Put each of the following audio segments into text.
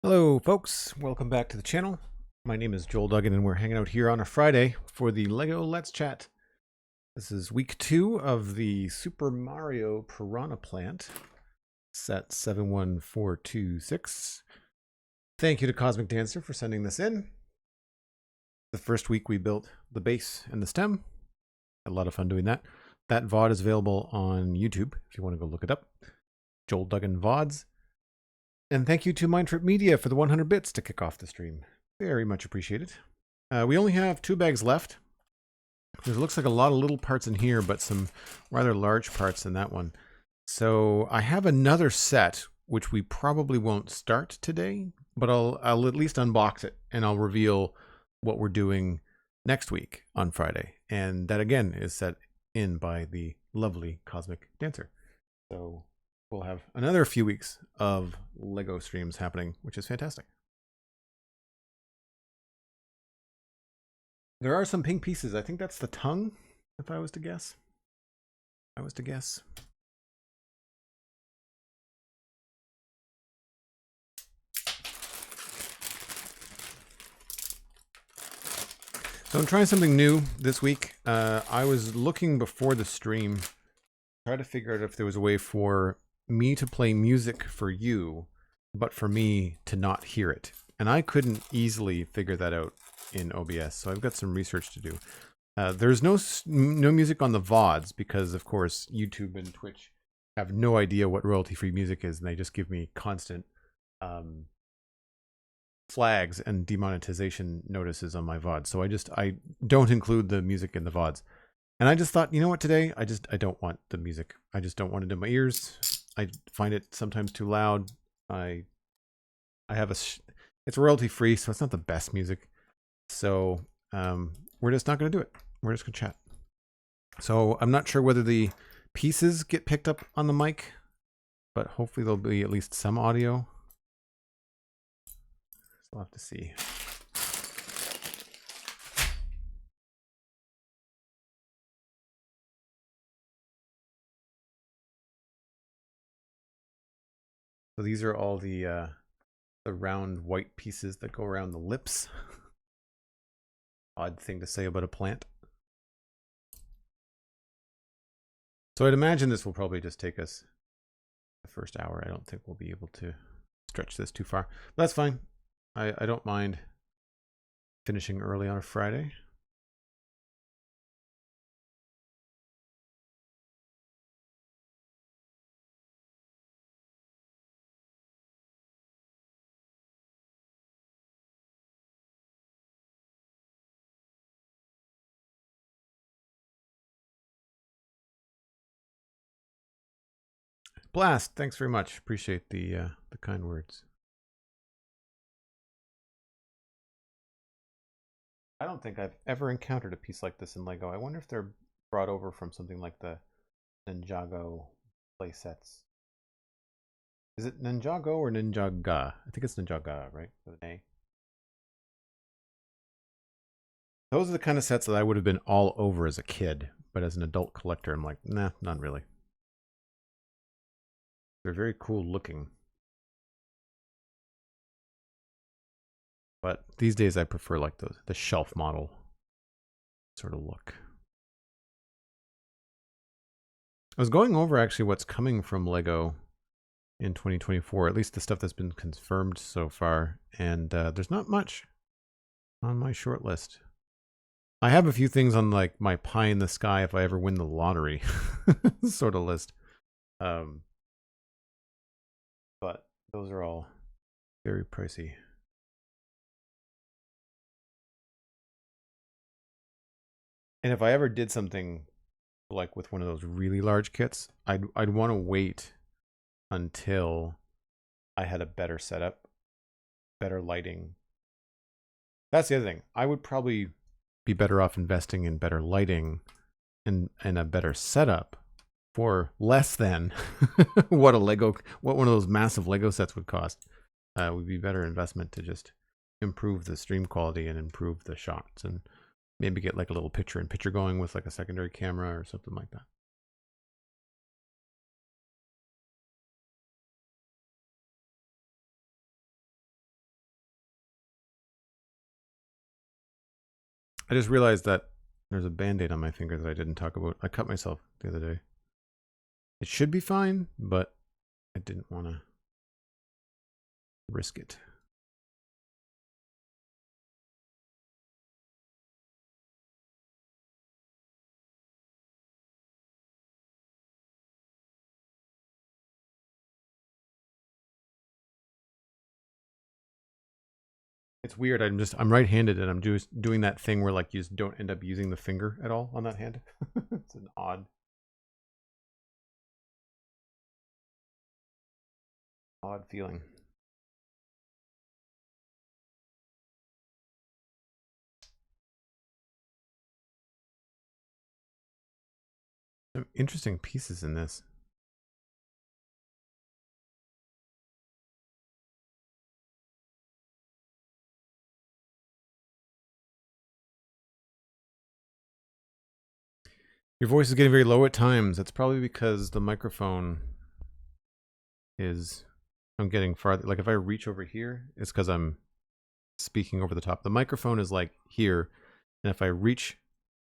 Hello folks, welcome back to the channel. My name is Joel Duggan and we're hanging out here on a Friday for the LEGO Let's Chat. This is week 2 of the Super Mario Piranha Plant, set 71426. Thank you to Cosmic Dancer for sending this in. The first week we built the base and the stem. Had a lot of fun doing that. That VOD is available on YouTube if you want to go look it up. Joel Duggan VODs. And thank you to MindTripMedia for the 100 bits to kick off the stream. Very much appreciated. We only have 2 bags left. There looks like a lot of little parts in here, but some rather large parts in that one. So I have another set, which we probably won't start today, but I'll at least unbox it and I'll reveal what we're doing next week on Friday. And that again is set in by the lovely Cosmic Dancer. So we'll have another few weeks of LEGO streams happening, which is fantastic. There are some pink pieces. I think that's the tongue, if I was to guess. So I'm trying something new this week. I was looking before the stream, trying to figure out if there was a way for me to play music for you, but for me to not hear it. And I couldn't easily figure that out in OBS, so I've got some research to do. There's no music on the VODs because, of course, YouTube and Twitch have no idea what royalty-free music is, and they just give me constant flags and demonetization notices on my VODs. So I don't include the music in the VODs. And I just thought, you know what, today, I don't want the music. I just don't want it in my ears. I find it sometimes too loud. I have it's royalty free, so it's not the best music. So we're just not going to do it. We're just going to chat. So I'm not sure whether the pieces get picked up on the mic, but hopefully there'll be at least some audio. So we'll have to see. So these are all the round white pieces that go around the lips. Odd thing to say about a plant. So I'd imagine this will probably just take us the first hour. I don't think we'll be able to stretch this too far. But that's fine. I don't mind finishing early on a Friday. Blast, thanks very much. Appreciate the kind words. I don't think I've ever encountered a piece like this in LEGO. I wonder if they're brought over from something like the Ninjago play sets. Is it Ninjago or Ninjaga? I think it's Ninjaga, right? With an A. Those are the kind of sets that I would have been all over as a kid, but as an adult collector, I'm like, nah, not really. They're very cool looking. But these days I prefer like the shelf model sort of look. I was going over actually what's coming from LEGO in 2024, at least the stuff that's been confirmed so far, and there's not much on my short list. I have a few things on like my pie in the sky if I ever win the lottery sort of list. But those are all very pricey. And if I ever did something like with one of those really large kits, I'd want to wait until I had a better setup, better lighting. That's the other thing. I would probably be better off investing in better lighting and a better setup for less than what one of those massive LEGO sets would cost. Would be better investment to just improve the stream quality and improve the shots and maybe get like a little picture-in-picture going with like a secondary camera or something like that. I just realized that there's a band-aid on my finger that I didn't talk about. I cut myself the other day. It should be fine, but I didn't want to risk it. It's weird. I'm right-handed and I'm just doing that thing where like you just don't end up using the finger at all on that hand. It's an odd feeling. Some interesting pieces in this. Your voice is getting very low at times. That's probably because the microphone is, I'm getting farther. Like if I reach over here, it's because I'm speaking over the top. The microphone is like here, and if I reach,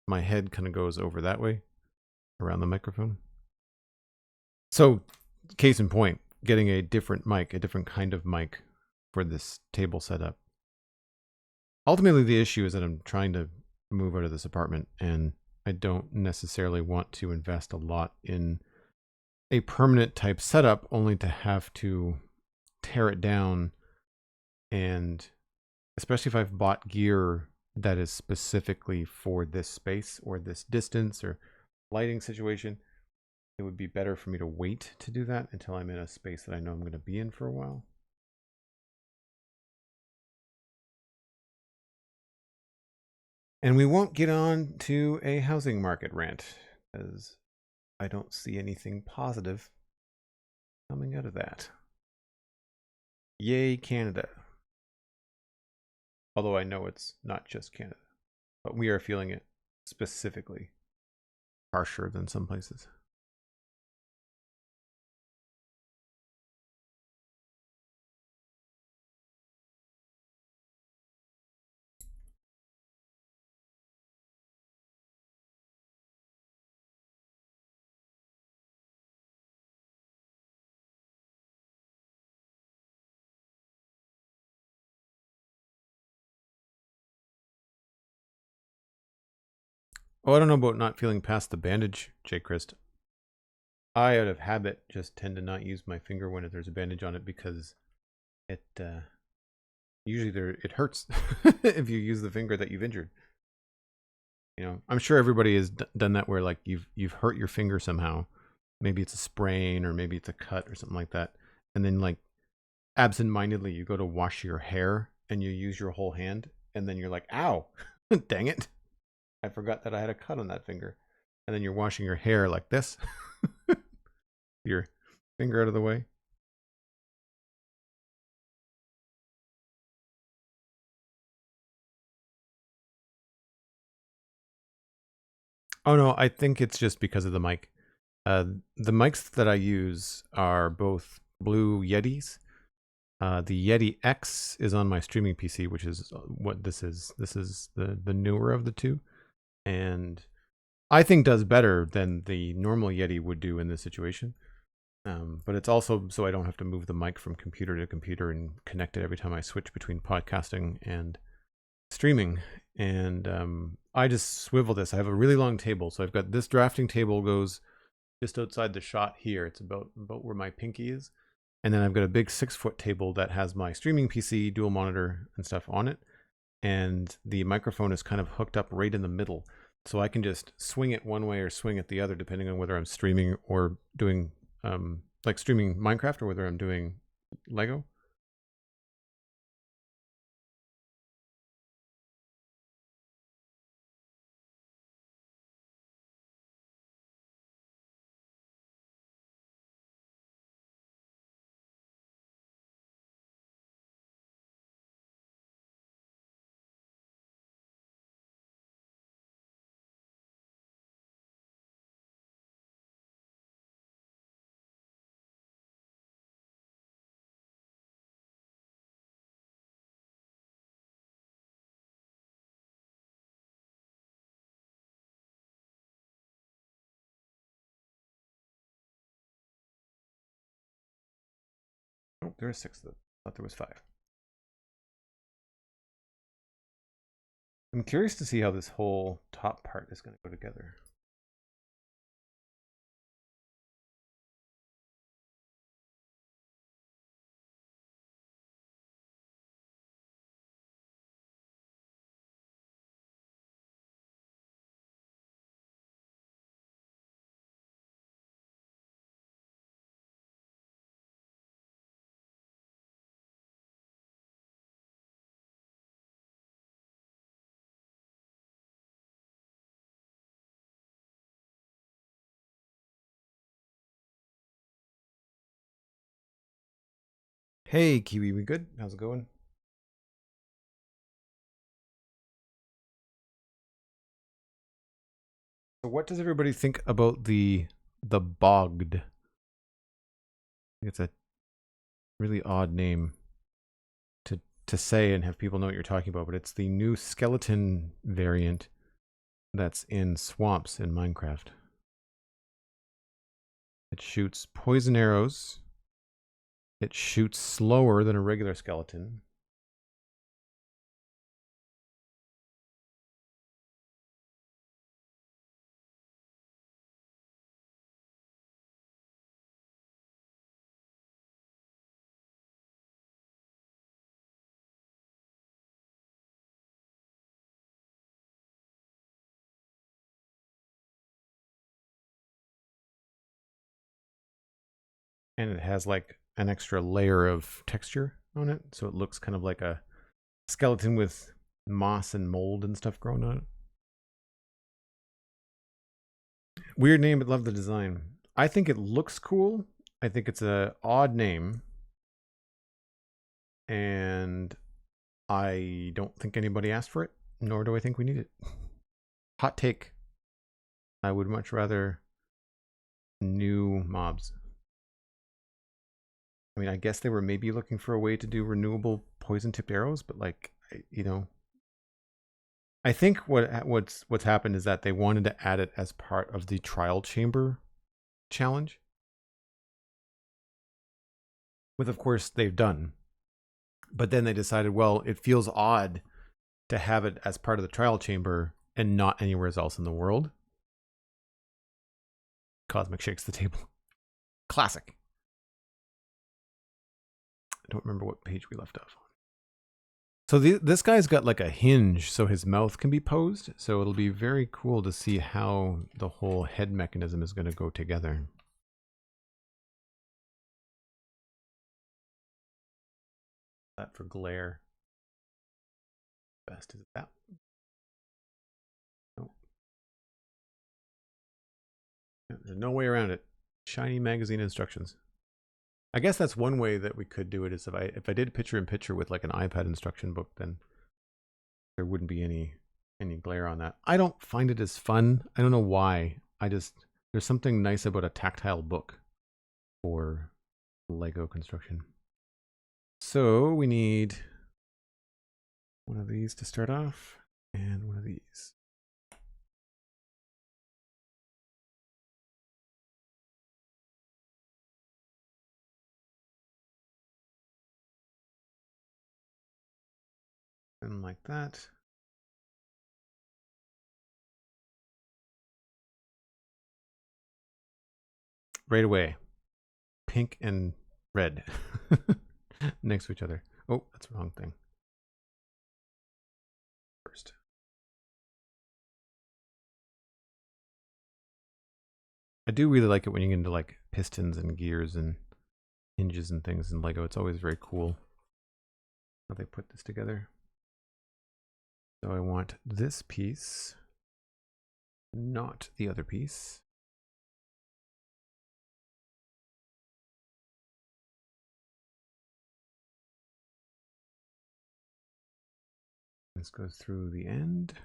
my head kind of goes over that way around the microphone. So, case in point, getting a different mic, a different kind of mic for this table setup. Ultimately, the issue is that I'm trying to move out of this apartment, and I don't necessarily want to invest a lot in a permanent type setup only to have to tear it down. And especially if I've bought gear that is specifically for this space or this distance or lighting situation, it would be better for me to wait to do that until I'm in a space that I know I'm going to be in for a while. And we won't get on to a housing market rant, as I don't see anything positive coming out of that. Yay, Canada. Although I know it's not just Canada, but we are feeling it specifically harsher than some places. Oh, I don't know about not feeling past the bandage, JPrice. I, out of habit, just tend to not use my finger when there's a bandage on it because it usually it hurts if you use the finger that you've injured. You know, I'm sure everybody has done that where like you've hurt your finger somehow. Maybe it's a sprain or maybe it's a cut or something like that. And then like absentmindedly you go to wash your hair and you use your whole hand and then you're like, ow, dang it. I forgot that I had a cut on that finger. And then you're washing your hair like this. Your finger out of the way. Oh no, I think it's just because of the mic. The mics that I use are both Blue Yetis. The Yeti X is on my streaming PC, which is what this is. This is the newer of the two. And I think does better than the normal Yeti would do in this situation. But it's also so I don't have to move the mic from computer to computer and connect it every time I switch between podcasting and streaming. And I just swivel this. I have a really long table. So I've got this drafting table goes just outside the shot here. It's about where my pinky is. And then I've got a big 6-foot table that has my streaming PC, dual monitor and stuff on it. And the microphone is kind of hooked up right in the middle. So I can just swing it one way or swing it the other, depending on whether I'm streaming or doing like streaming Minecraft or whether I'm doing Lego. Oh, there are 6 of them. I thought there was 5. I'm curious to see how this whole top part is going to go together. Hey, Kiwi, we good? How's it going? So what does everybody think about the bogged? It's a really odd name to say and have people know what you're talking about, but it's the new skeleton variant that's in swamps in Minecraft. It shoots poison arrows. It shoots slower than a regular skeleton. And it has like an extra layer of texture on it, so it looks kind of like a skeleton with moss and mold and stuff growing on it. Weird name, but love the design. I think it looks cool. I think it's an odd name. And I don't think anybody asked for it, nor do I think we need it. Hot take. I would much rather new mobs. I mean, I guess they were maybe looking for a way to do renewable poison-tipped arrows, but like, you know, I think what's happened is that they wanted to add it as part of the trial chamber challenge, with of course they've done, but then they decided, well, it feels odd to have it as part of the trial chamber and not anywhere else in the world. Cosmic shakes the table. Classic. I don't remember what page we left off on. So this guy's got like a hinge so his mouth can be posed. So it'll be very cool to see how the whole head mechanism is going to go together. That for glare. Best is that. Nope. There's no way around it. Shiny magazine instructions. I guess that's one way that we could do it, is if I did picture in picture with like an iPad instruction book, then there wouldn't be any glare on that. I don't find it as fun. I don't know why. There's something nice about a tactile book for Lego construction. So we need one of these to start off and one of these. And like that. Right away. Pink and red next to each other. Oh, that's the wrong thing. First. I do really like it when you get into like pistons and gears and hinges and things in Lego. It's always very cool how they put this together. So I want this piece, not the other piece. This goes through the end.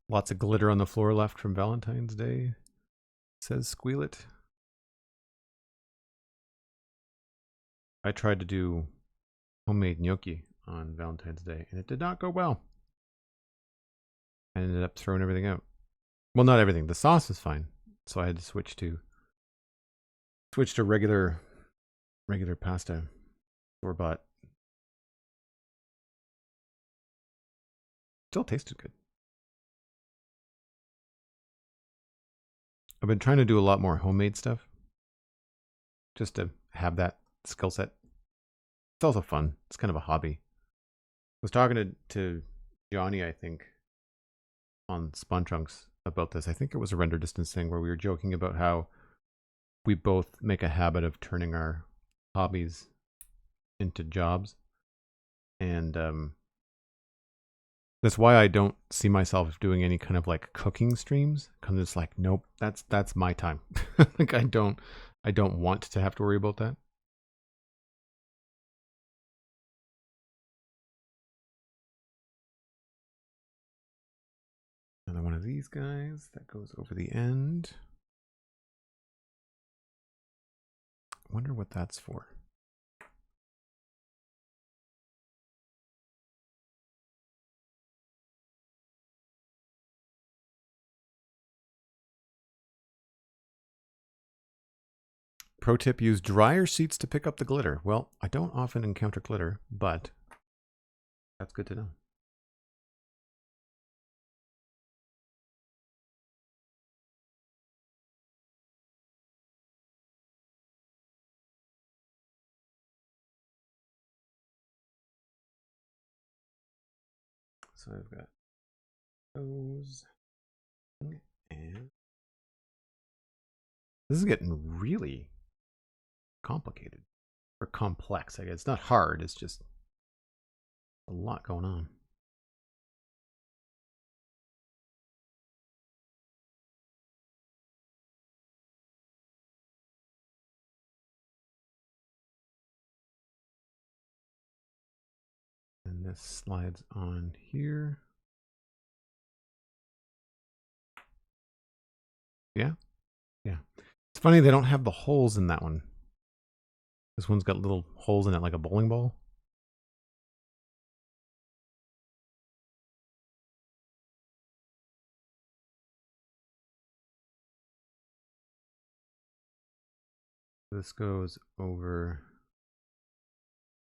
Lots of glitter on the floor left from Valentine's Day, says Squeal It. I tried to do homemade gnocchi on Valentine's Day, and it did not go well. I ended up throwing everything out. Well, not everything. The sauce is fine, so I had to switch to regular pasta, store-bought. Still tasted good. I've been trying to do a lot more homemade stuff, just to have that skill set. It's also fun. It's kind of a hobby. I was talking to Johnny, I think, on Spawn Chunks about this. I think it was a render distance thing where we were joking about how we both make a habit of turning our hobbies into jobs. And that's why I don't see myself doing any kind of like cooking streams. Cause it's like, nope, that's my time. Like I don't want to have to worry about that. Another one of these guys that goes over the end. Wonder what that's for. Pro tip, use dryer sheets to pick up the glitter. Well, I don't often encounter glitter, but that's good to know. So I've got those, and this is getting really complicated or complex. I guess it's not hard. It's just a lot going on. And this slides on here. Yeah. Yeah. It's funny they don't have the holes in that one. This one's got little holes in it like a bowling ball. This goes over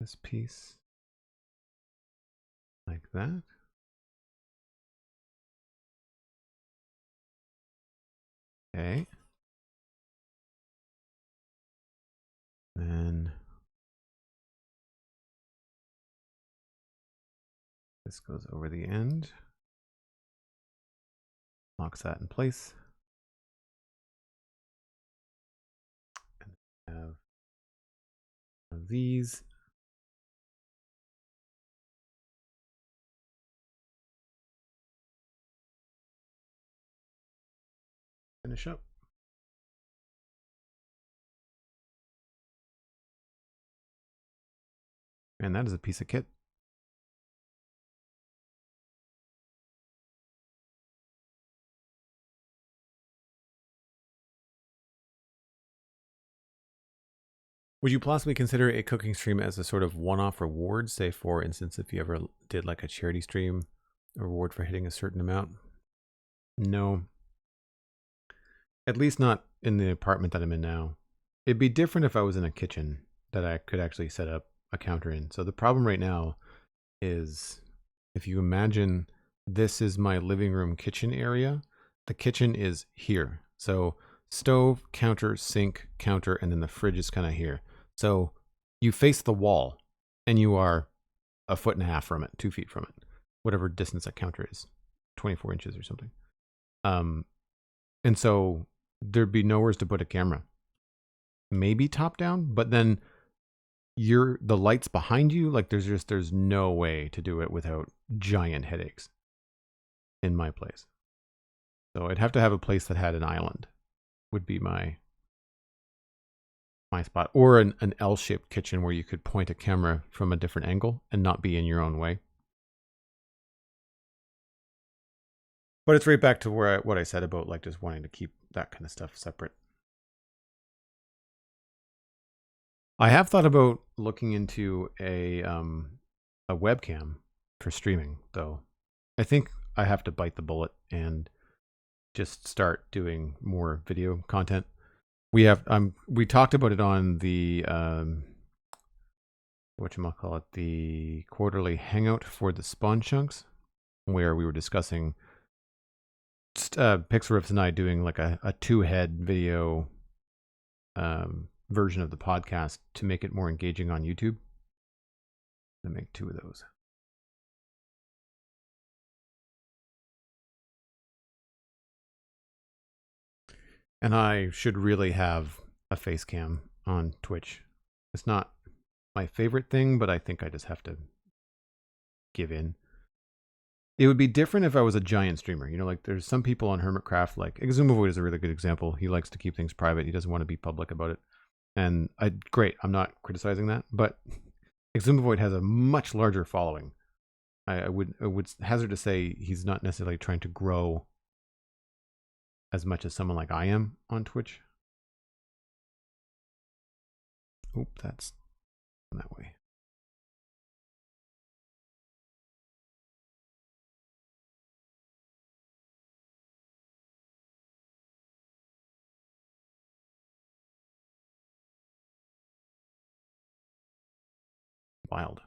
this piece like that. Okay. Then this goes over the end. Locks that in place. And have these. Finish up. And that is a piece of kit. Would you possibly consider a cooking stream as a sort of one-off reward? Say, for instance, if you ever did like a charity stream, a reward for hitting a certain amount? No. At least not in the apartment that I'm in now. It'd be different if I was in a kitchen that I could actually set up a counter in. So the problem right now is, if you imagine this is my living room kitchen area, the kitchen is here. So stove, counter, sink, counter, and then the fridge is kind of here. So you face the wall and you are 1.5 feet from it, 2 feet from it, whatever distance that counter is, 24 inches or something. And so there'd be nowhere to put a camera. Maybe top down, but then the lights behind you, like there's no way to do it without giant headaches in my place. So I'd have to have a place that had an island, would be my spot, or an L-shaped kitchen where you could point a camera from a different angle and not be in your own way. But it's right back to what I said about like just wanting to keep that kind of stuff separate. I have thought about looking into a a webcam for streaming, though. I think I have to bite the bullet and just start doing more video content. We talked about it on the whatchamacallit, the quarterly hangout for the spawn chunks, where we were discussing Pixelriffs and I doing like a two-head video version of the podcast to make it more engaging on YouTube. I'm gonna make 2 of those. And I should really have a face cam on Twitch. It's not my favorite thing, but I think I just have to give in. It would be different if I was a giant streamer. You know, like there's some people on Hermitcraft, like Exumavoid is a really good example. He likes to keep things private. He doesn't want to be public about it. And great, I'm not criticizing that, but Exumavoid has a much larger following. I would hazard to say he's not necessarily trying to grow as much as someone like I am on Twitch. Oop, that's that way. Wild.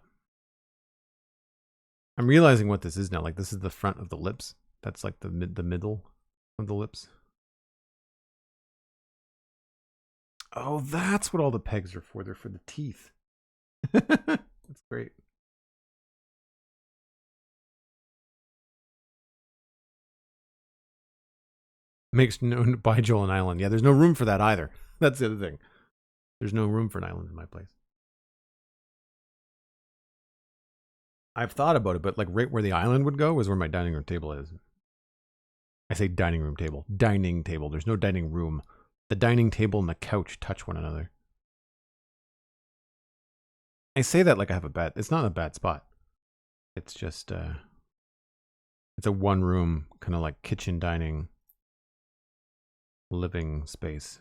I'm realizing what this is now. Like this is the front of the lips. That's like the middle of the lips. Oh, that's what all the pegs are for. They're for the teeth. That's great. Makes no by Joel an island. Yeah, there's no room for that either. That's the other thing. There's no room for an island in my place. I've thought about it, but like right where the island would go is where my dining room table is. I say dining room table. Dining table. There's no dining room. The dining table and the couch touch one another. I say that like I have a bad... It's not a bad spot. It's just... it's a one room kind of like kitchen dining living space.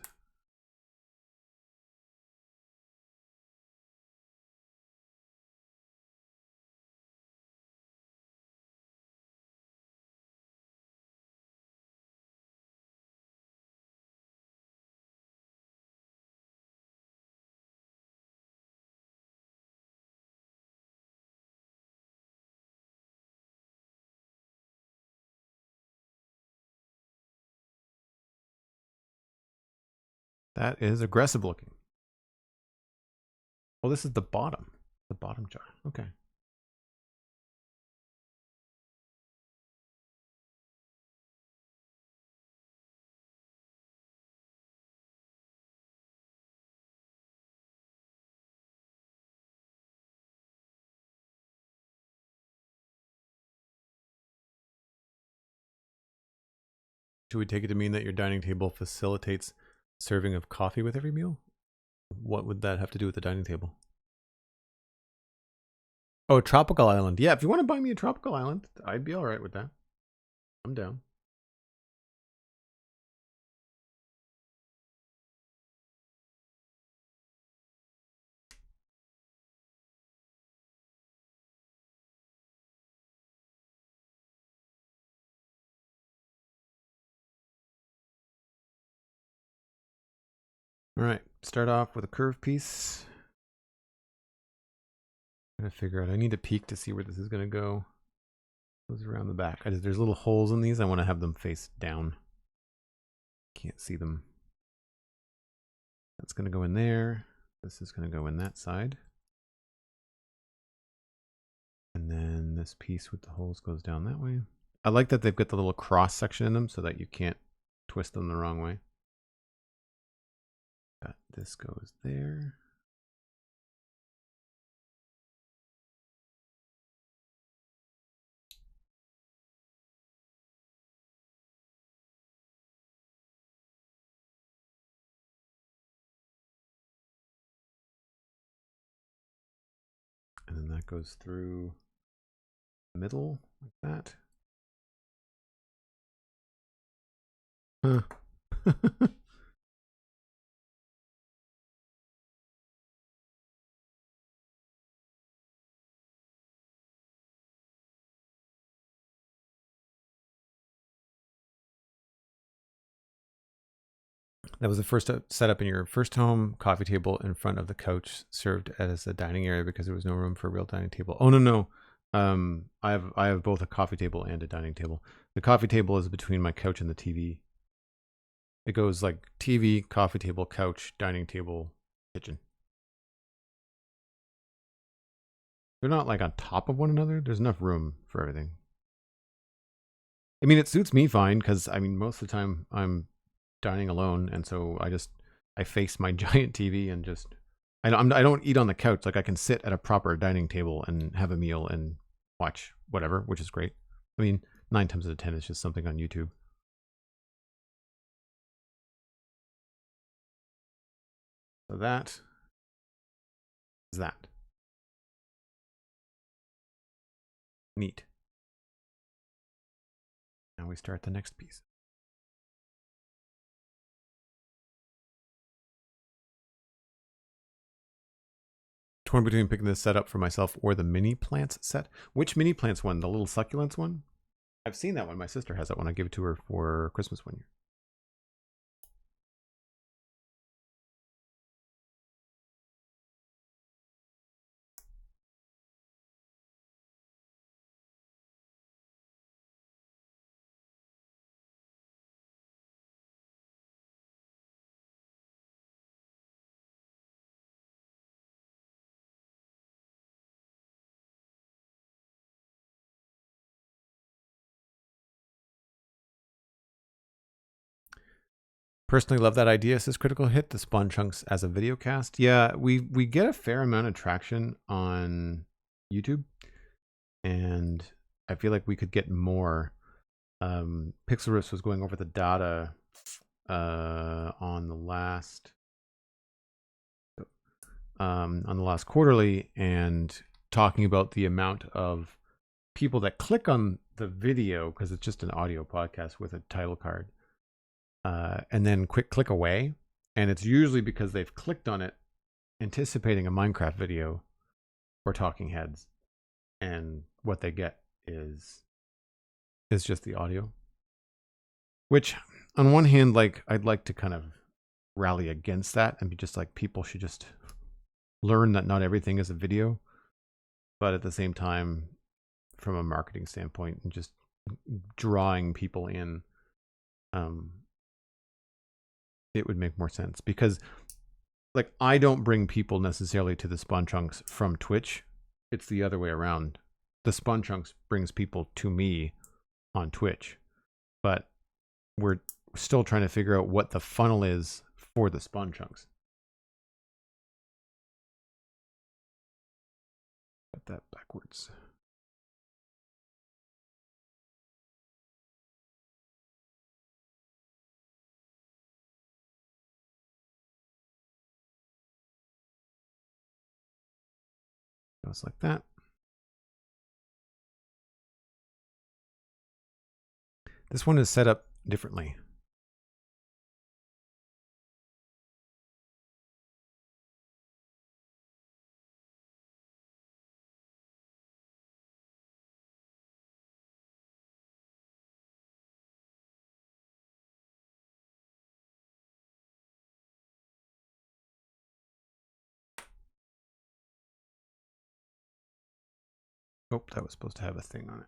That is aggressive looking. Well, this is the bottom. The bottom jar. Okay. Should we take it to mean that your dining table facilitates serving of coffee with every meal? What would that have to do with the dining table? Oh, tropical island. Yeah, if you want to buy me a tropical island, I'd be all right with that. I'm down. All right, start off with a curved piece. I'm gonna figure out, I need a peek to see where this is gonna go. Goes around the back. There's little holes in these. I want to have them face down. Can't see them. That's gonna go in there. This is gonna go in that side. And then this piece with the holes goes down that way. I like that they've got the little cross section in them so that you can't twist them the wrong way. This goes there. And then that goes through the middle like that. Huh. That was the first setup in your first home. Coffee table in front of the couch served as a dining area because there was no room for a real dining table. Oh no. I have both a coffee table and a dining table. The coffee table is between my couch and the TV. It goes like TV, coffee table, couch, dining table, kitchen. They're not like on top of one another. There's enough room for everything. I mean, it suits me fine because I mean, most of the time I'm dining alone, and so I face my giant TV and just I don't eat on the couch. Like I can sit at a proper dining table and have a meal and watch whatever, which is great. I mean, 9 times out of 10 it's just something on YouTube. So that is that. Neat. Now we start the next piece. Torn between picking this set up for myself or the mini plants set. Which mini plants one? The little succulents one? I've seen that one. My sister has that one. I gave it to her for Christmas one year. Personally love that idea, says Critical Hit, the spawn chunks as a video cast. Yeah, we get a fair amount of traction on YouTube, and I feel like we could get more. Pixelriffs was going over the data on the last quarterly and talking about the amount of people that click on the video because it's just an audio podcast with a title card. And then click away. And it's usually because they've clicked on it anticipating a Minecraft video or talking heads. And what they get is just the audio. Which, on one hand, like I'd like to kind of rally against that and be just like, people should just learn that not everything is a video. But at the same time, from a marketing standpoint and just drawing people in, it would make more sense because like I don't bring people necessarily to the spawn chunks from Twitch. It's the other way around. The spawn chunks brings people to me on Twitch, but we're still trying to figure out what the funnel is for the spawn chunks. Got that backwards. Goes like that. This one is set up differently. Oh, that was supposed to have a thing on it.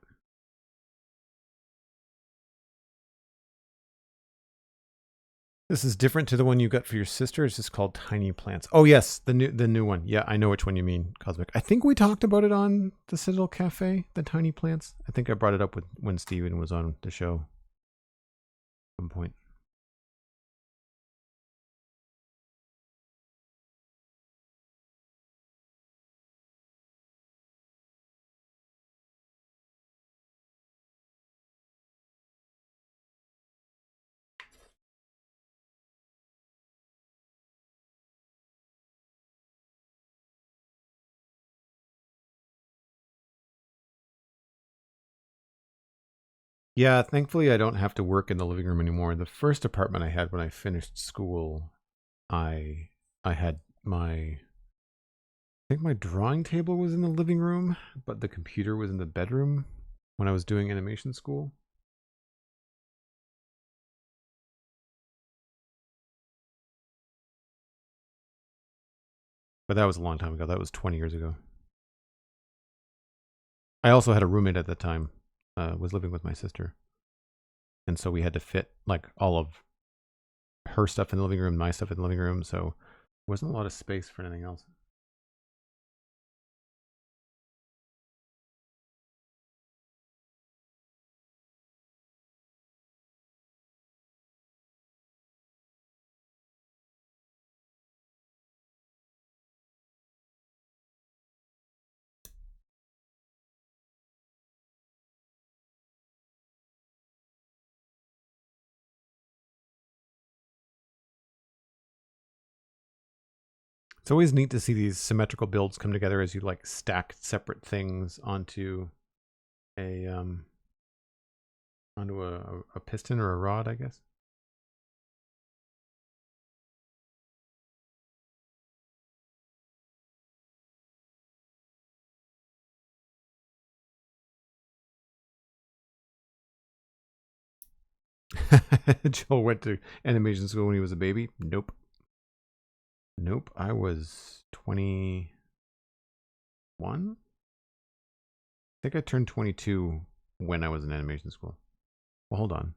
This is different to the one you got for your sister. It's just called Tiny Plants. Oh yes, the new one. Yeah, I know which one you mean, Cosmic. I think we talked about it on the Citadel Cafe, the Tiny Plants. I think I brought it up when Steven was on the show at some point. Yeah, thankfully I don't have to work in the living room anymore. The first apartment I had when I finished school, I had I think my drawing table was in the living room, but the computer was in the bedroom when I was doing animation school. But that was a long time ago. That was 20 years ago. I also had a roommate at the time. Was living with my sister. And so we had to fit like all of her stuff in the living room, my stuff in the living room. So there wasn't a lot of space for anything else. It's always neat to see these symmetrical builds come together as you like stack separate things onto a piston or a rod, I guess. Joel went to animation school when he was a baby. Nope. Nope. I was 21. I think I turned 22 when I was in animation school. Well, hold on.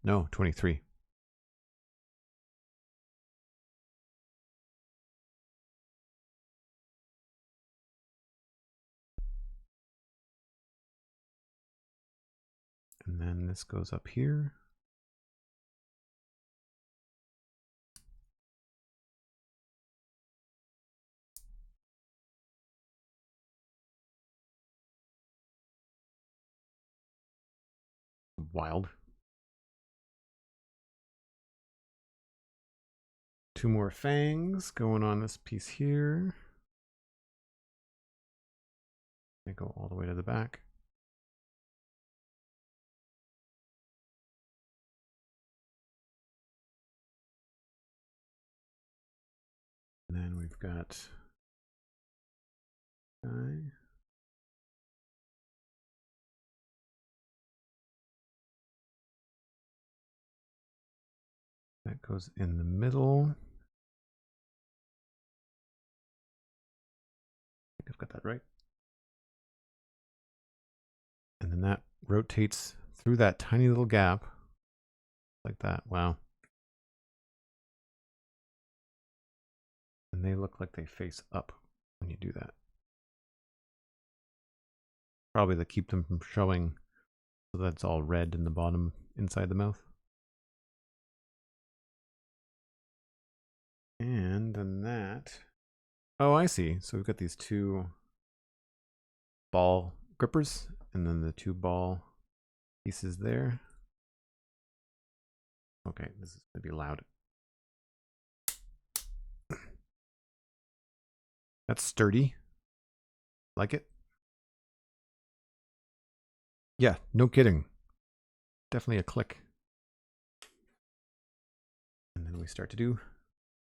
No, 23. And then this goes up here. Wild. 2 more fangs going on this piece here. They go all the way to the back. And then we've got guy. That goes in the middle. I think I've got that right. And then that rotates through that tiny little gap. Like that. Wow. And they look like they face up when you do that. Probably to keep them from showing so that's all red in the bottom inside the mouth. And then that. Oh, I see. So we've got these 2 ball grippers and then the 2 ball pieces there. Okay, this is going to be loud. That's sturdy. Like it? Yeah, no kidding. Definitely a click. And then we start to do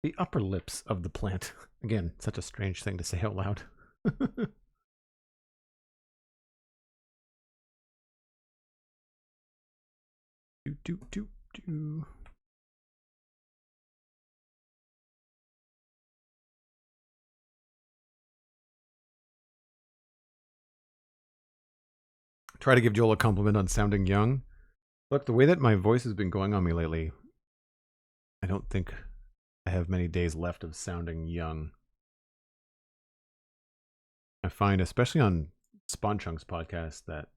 the upper lips of the plant. Again, such a strange thing to say out loud. do. Try to give Joel a compliment on sounding young. Look, the way that my voice has been going on me lately, I don't think I have many days left of sounding young. I find, especially on Spawn Chunk's podcast, that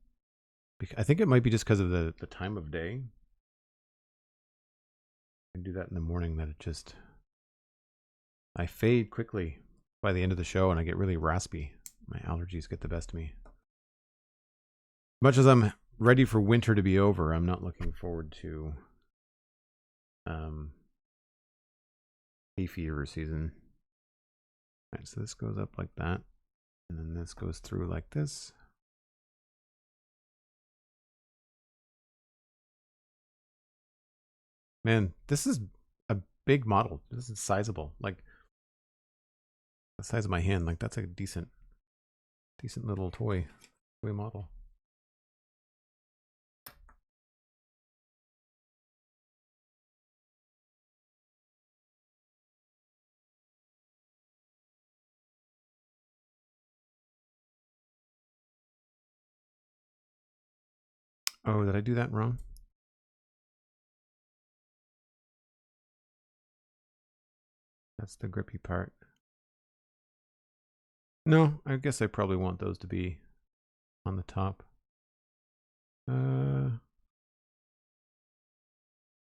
I think it might be just because of the time of day. I do that in the morning that it just, I fade quickly by the end of the show and I get really raspy. My allergies get the best of me. Much as I'm ready for winter to be over, I'm not looking forward to hay fever season. All right, so this goes up like that, and then this goes through like this. Man, this is a big model. This is sizable. Like the size of my hand. Like that's a decent little toy model. Oh, did I do that wrong? That's the grippy part. No, I guess I probably want those to be on the top.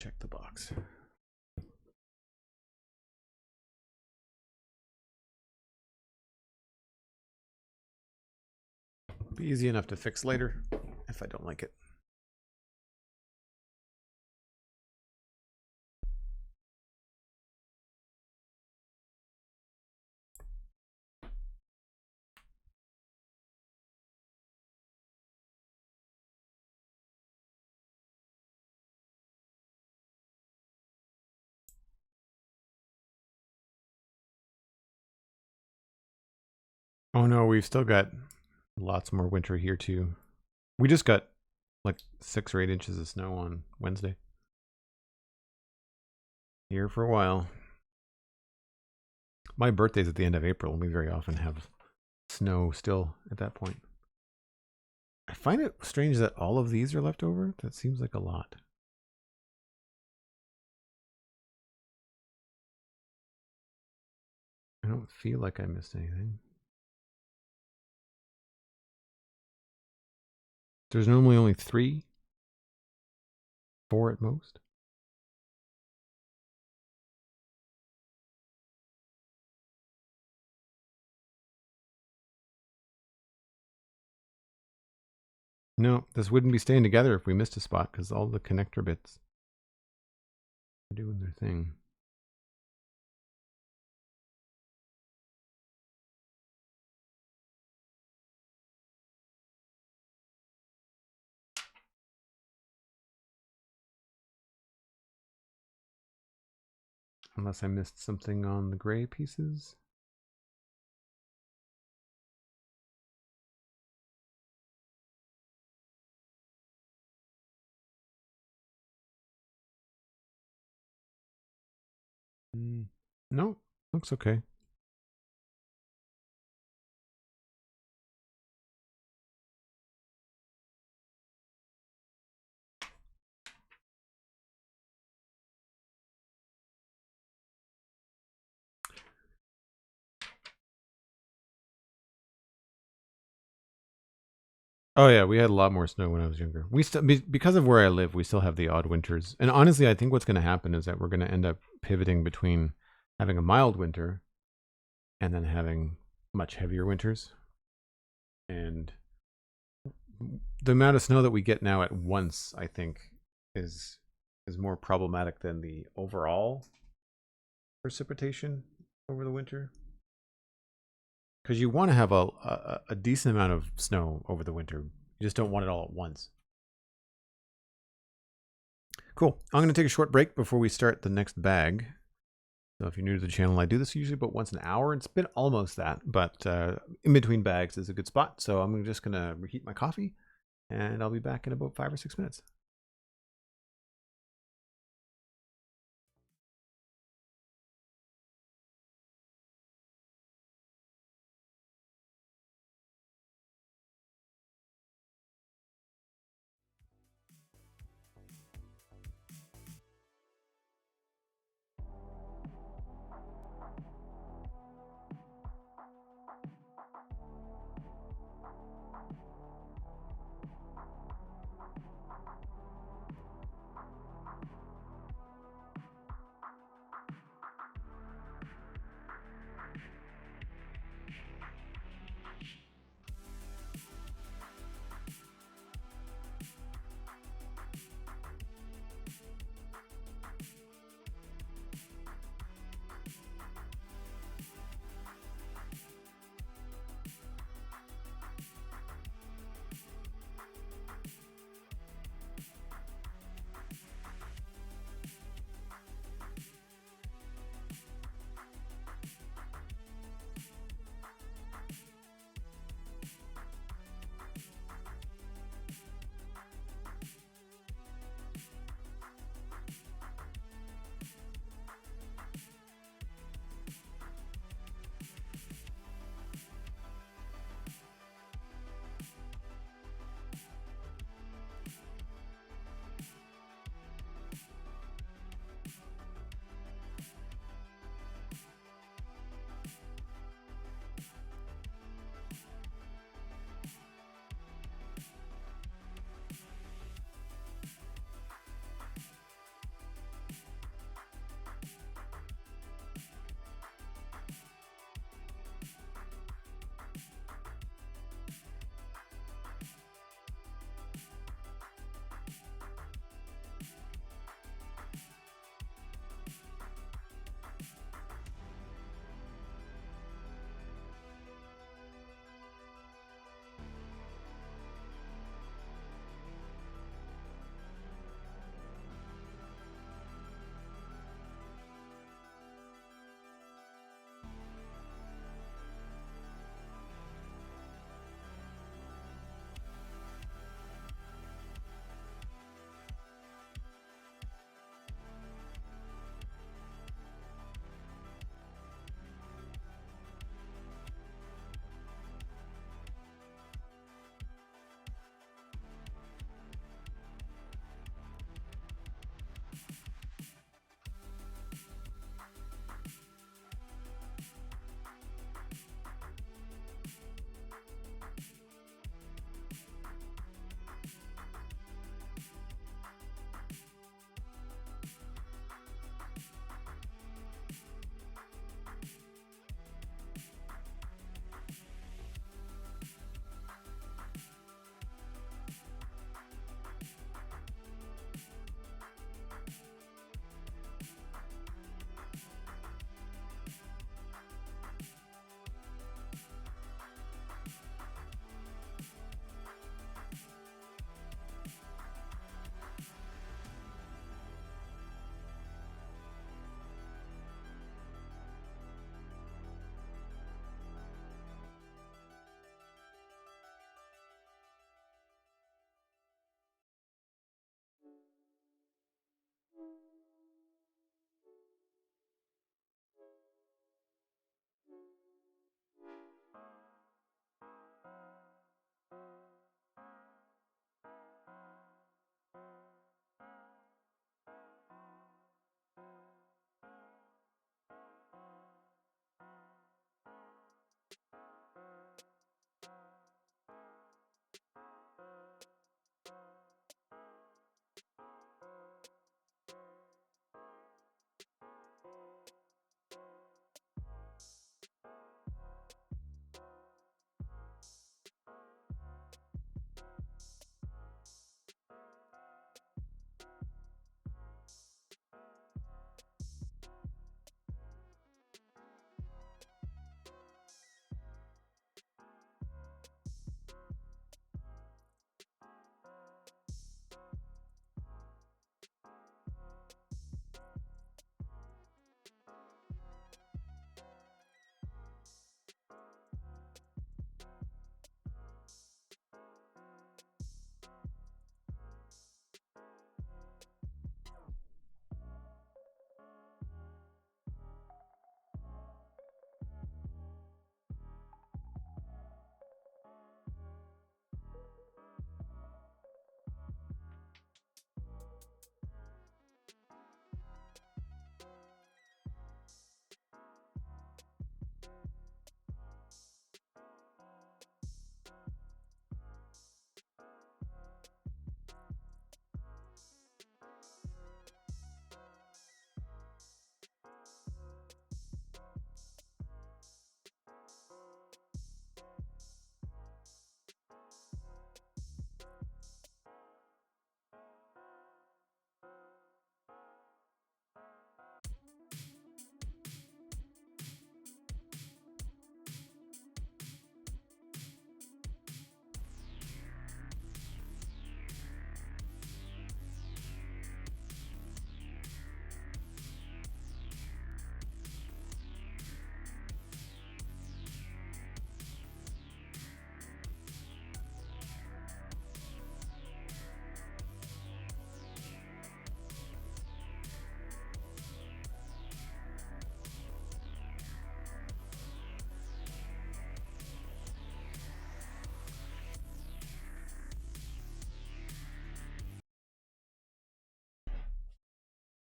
Check the box. Be easy enough to fix later if I don't like it. Oh no, we've still got lots more winter here too. We just got like 6 or 8 inches of snow on Wednesday. Here for a while. My birthday's at the end of April, and we very often have snow still at that point. I find it strange that all of these are left over. That seems like a lot. I don't feel like I missed anything. There's normally only 3, 4 at most. No, this wouldn't be staying together if we missed a spot because all the connector bits are doing their thing. Unless I missed something on the gray pieces. No, looks okay. Oh yeah, we had a lot more snow when I was younger. We still, because of where I live, we still have the odd winters. And honestly, I think what's going to happen is that we're going to end up pivoting between having a mild winter and then having much heavier winters. And the amount of snow that we get now at once, I think, is more problematic than the overall precipitation over the winter. Because you want to have a decent amount of snow over the winter. You just don't want it all at once. Cool. I'm going to take a short break before we start the next bag. So if you're new to the channel, I do this usually about once an hour. It's been almost that, but in between bags is a good spot. So I'm just going to reheat my coffee, and I'll be back in about 5 or 6 minutes.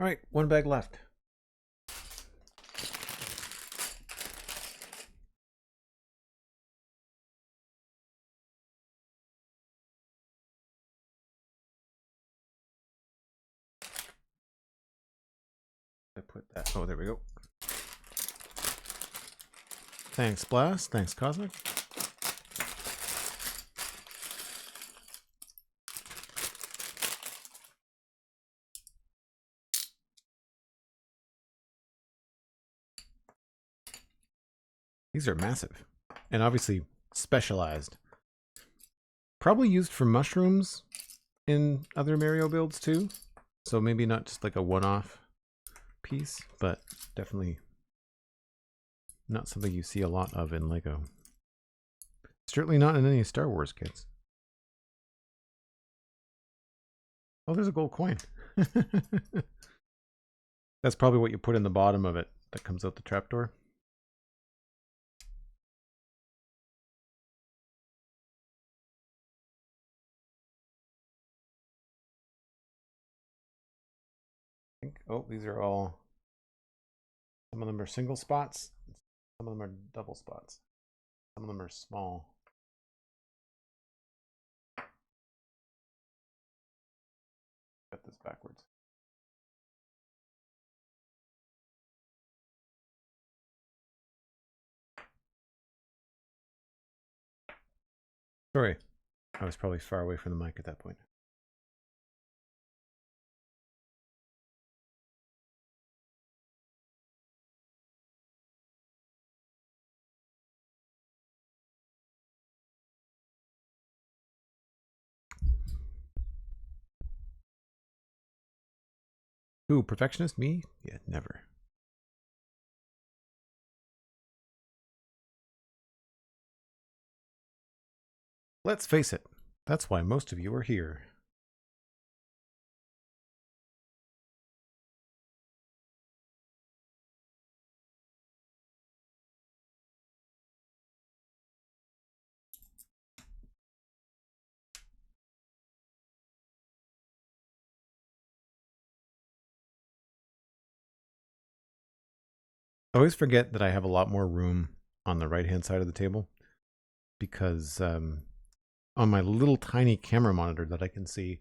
All right, one bag left. I put that. Oh, there we go. Thanks, Blast. Thanks, Cosmic. These are massive and obviously specialized. Probably used for mushrooms in other Mario builds too. So maybe not just like a one-off piece, but definitely not something you see a lot of in Lego. Certainly not in any Star Wars kits. Oh, there's a gold coin. That's probably what you put in the bottom of it that comes out the trapdoor. Oh, these are all, some of them are single spots, some of them are double spots, some of them are small. Got this backwards. Sorry, I was probably far away from the mic at that point. Ooh, perfectionist me? Yeah, never. Let's face it, that's why most of you are here. I always forget that I have a lot more room on the right-hand side of the table because on my little tiny camera monitor that I can see,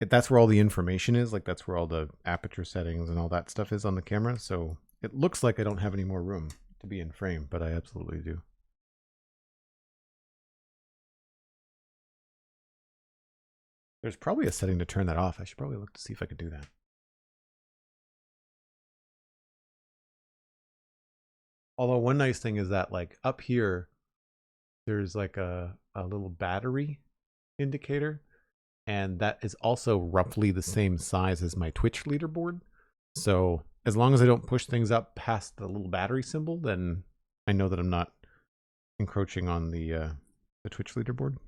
that's where all the information is. Like that's where all the aperture settings and all that stuff is on the camera. So it looks like I don't have any more room to be in frame, but I absolutely do. There's probably a setting to turn that off. I should probably look to see if I could do that. Although one nice thing is that like up here, there's like a little battery indicator, and that is also roughly the same size as my Twitch leaderboard. So as long as I don't push things up past the little battery symbol, then I know that I'm not encroaching on the Twitch leaderboard.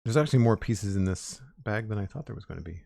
There's actually more pieces in this bag than I thought there was going to be.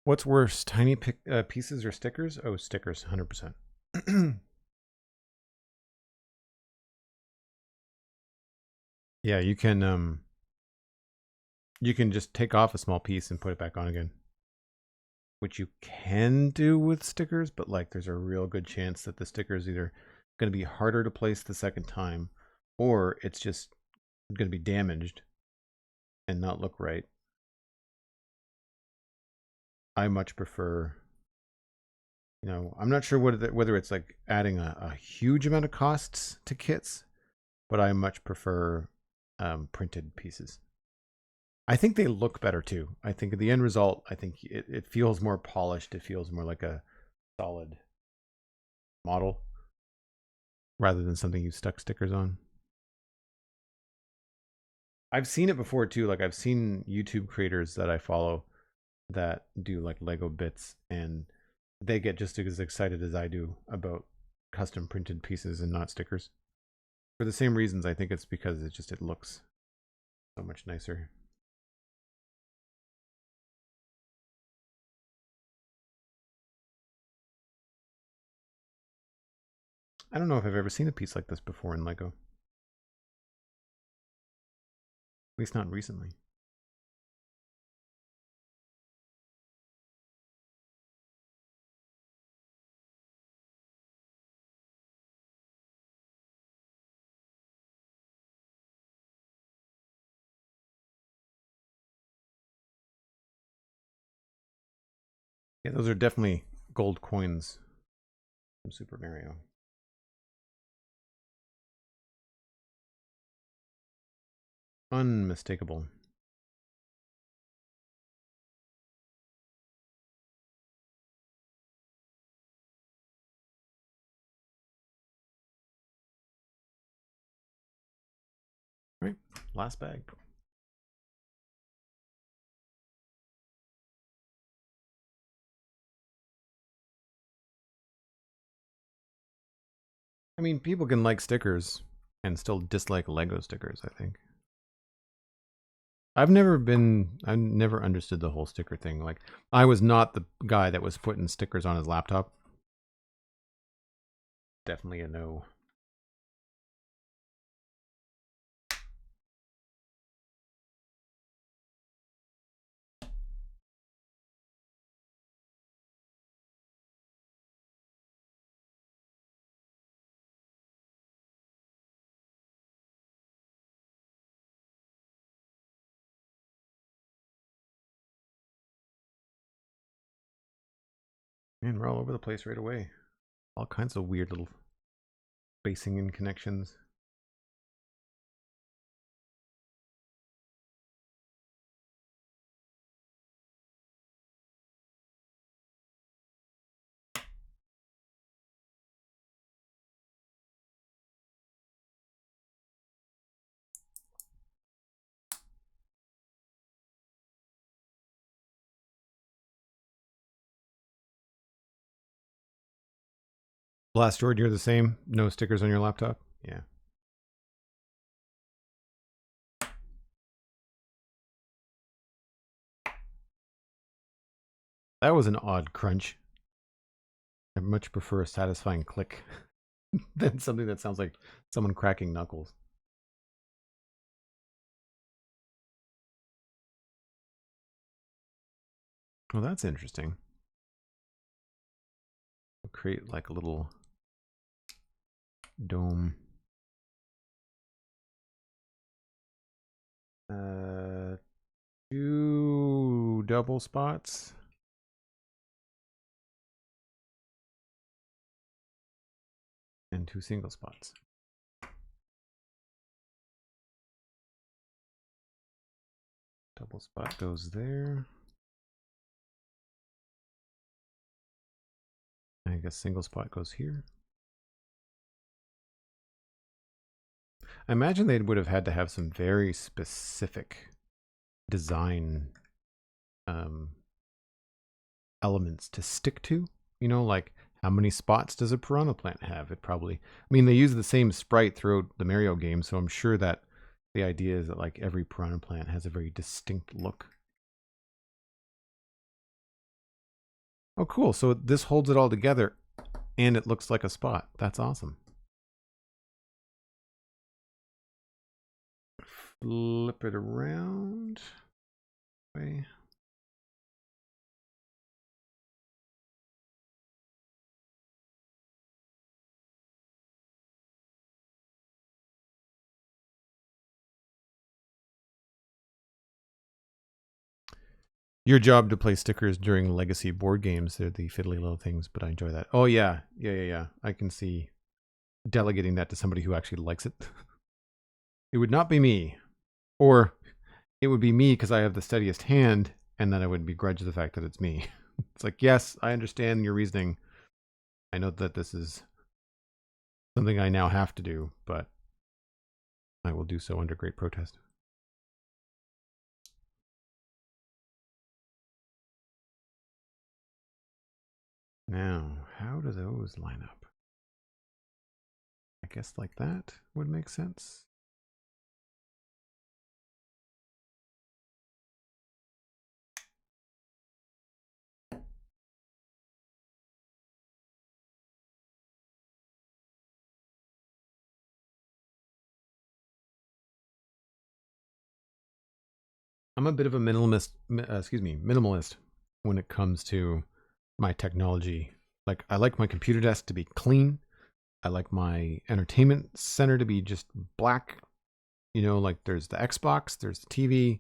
What's worse, tiny pieces or stickers? Oh, stickers, 100%. Yeah, you can just take off a small piece and put it back on again, which you can do with stickers, but like there's a real good chance that the sticker is either going to be harder to place the second time, or it's just going to be damaged and not look right. I much prefer, I'm not sure whether it's like adding a huge amount of costs to kits, but I much prefer printed pieces. I think they look better too. I think the end result, I think it feels more polished. It feels more like a solid model rather than something you stuck stickers on. I've seen it before too. Like I've seen YouTube creators that I follow that do like Lego bits, and they get just as excited as I do about custom printed pieces and not stickers. For the same reasons, I think it's because it looks so much nicer. I don't know if I've ever seen a piece like this before in Lego. At least not recently. Yeah, those are definitely gold coins from Super Mario. Unmistakable. All right, last bag. I mean, people can like stickers and still dislike Lego stickers, I think. I've never understood the whole sticker thing. Like, I was not the guy that was putting stickers on his laptop. definitely a no. Man, we're all over the place right away. All kinds of weird little spacing and connections. Blast Jordan, you're the same. No stickers on your laptop? Yeah. That was an odd crunch. I much prefer a satisfying click than something that sounds like someone cracking knuckles. Well, that's interesting. We'll create like a little dome. 2 double spots. And 2 single spots. Double spot goes there. I guess single spot goes here. I imagine they would have had to have some very specific design elements to stick to. You know, like how many spots does a piranha plant have? It probably, I mean, they use the same sprite throughout the Mario game, so I'm sure that the idea is that like every piranha plant has a very distinct look. Oh, cool. So this holds it all together and it looks like a spot. That's awesome. Flip it around. Okay. Your job to play stickers during legacy board games. They're the fiddly little things, but I enjoy that. Oh, yeah. Yeah. I can see delegating that to somebody who actually likes it. It would not be me. Or it would be me because I have the steadiest hand, and then I would begrudge the fact that it's me. It's like, yes, I understand your reasoning. I know that this is something I now have to do, but I will do so under great protest. Now, how do those line up? I guess like that would make sense. I'm a bit of a minimalist when it comes to my technology. Like, I like my computer desk to be clean. I like my entertainment center to be just black. You know, like there's the Xbox, there's the TV,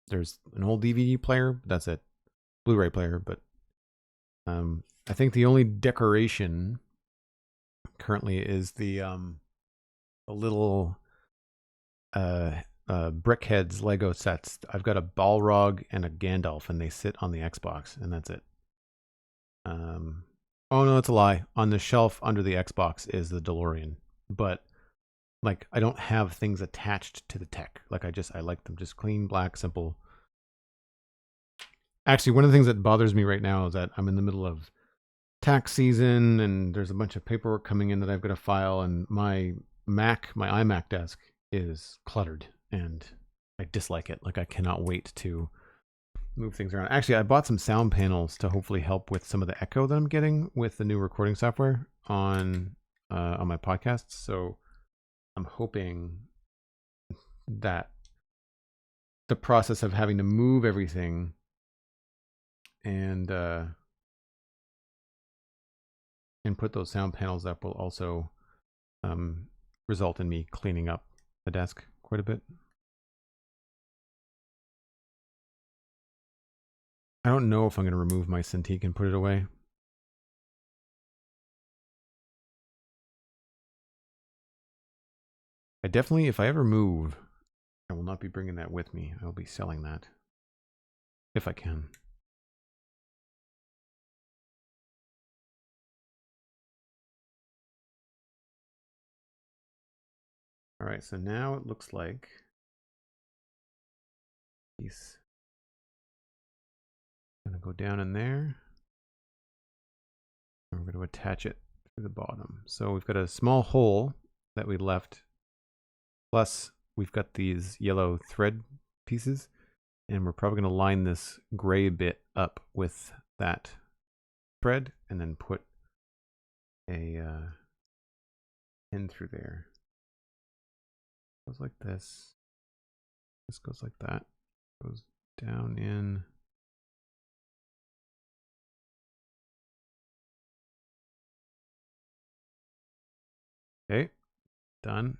there's an old DVD player. That's it. Blu-ray player. But I think the only decoration currently is the little Brickheads Lego sets. I've got a Balrog and a Gandalf, and they sit on the Xbox, and that's it. Oh no, that's a lie. On the shelf under the Xbox is the DeLorean, but like I don't have things attached to the tech. Like I like them just clean, black, simple. Actually, one of the things that bothers me right now is that I'm in the middle of tax season, and there's a bunch of paperwork coming in that I've got to file, and my iMac desk is cluttered, and I dislike it. Like I cannot wait to move things around. Actually, I bought some sound panels to hopefully help with some of the echo that I'm getting with the new recording software on on my podcasts. So I'm hoping that the process of having to move everything and put those sound panels up will also result in me cleaning up the desk quite a bit. I don't know if I'm going to remove my Cintiq and put it away. I definitely, if I ever move, I will not be bringing that with me. I will be selling that if I can. All right, so now it looks like he's going to go down in there. And we're going to attach it to the bottom. So we've got a small hole that we left. Plus, we've got these yellow thread pieces. And we're probably going to line this gray bit up with that thread and then put a pin through there. Goes like this. This goes like that. Goes down in. Okay, done.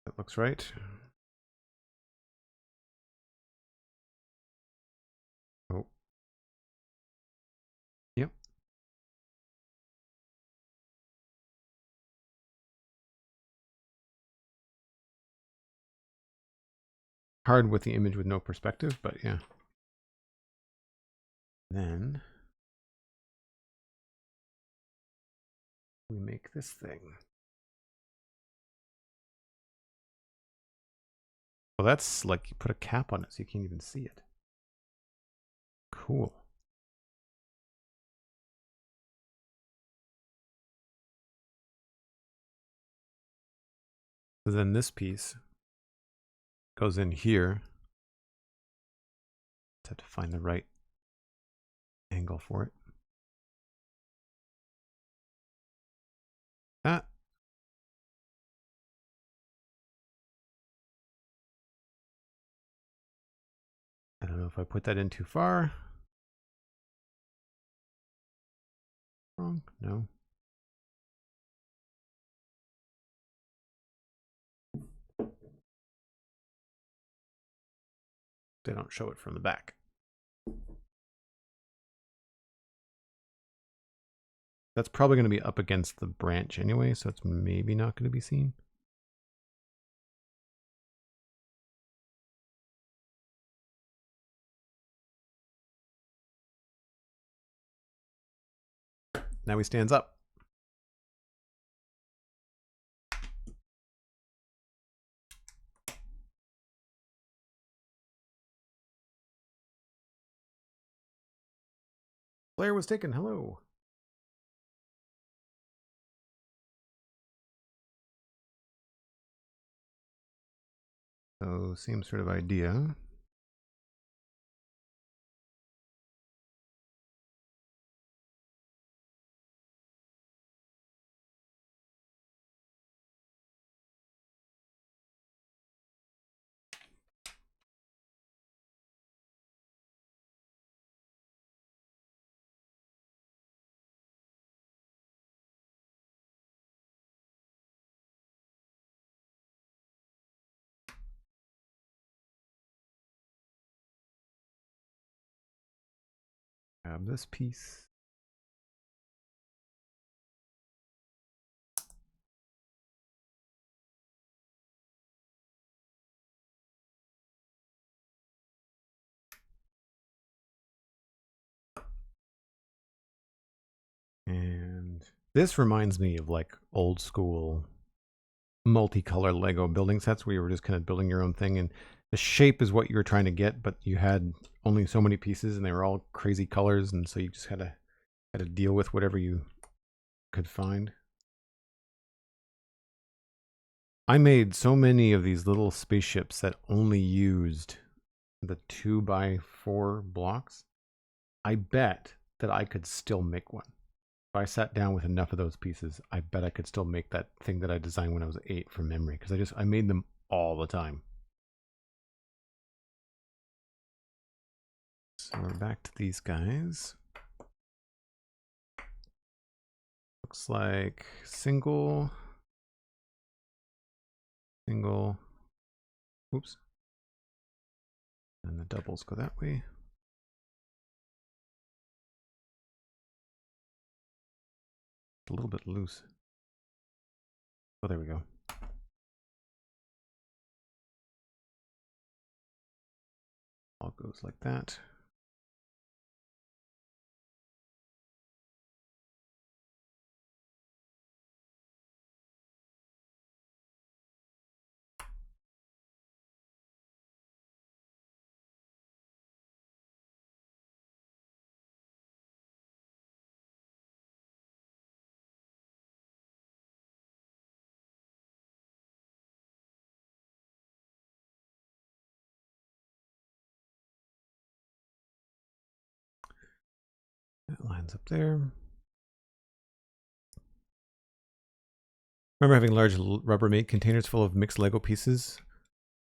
That looks right. Oh. Yep. Hard with the image with no perspective, but yeah. Then we make this thing. Well, that's like you put a cap on it so you can't even see it. Cool. So then this piece goes in here. Just have to find the right angle for it. Ah. I don't know if I put that in too far. Wrong? No. They don't show it from the back. That's probably going to be up against the branch anyway, so it's maybe not going to be seen. Now he stands up. Player was taken. Hello. So same sort of idea. Grab this piece. And this reminds me of like old school multicolor Lego building sets where you were just kind of building your own thing and the shape is what you were trying to get, but you had only so many pieces and they were all crazy colors, and so you just had to deal with whatever you could find. I made so many of these little spaceships that only used the 2x4 blocks. I bet that I could still make one. If I sat down with enough of those pieces, I bet I could still make that thing that I designed when I was 8 from memory, because I made them all the time. So we're back to these guys. Looks like single, oops. And the doubles go that way. It's a little bit loose. Oh, there we go. All goes like that. That lines up there. Remember having large Rubbermaid containers full of mixed Lego pieces?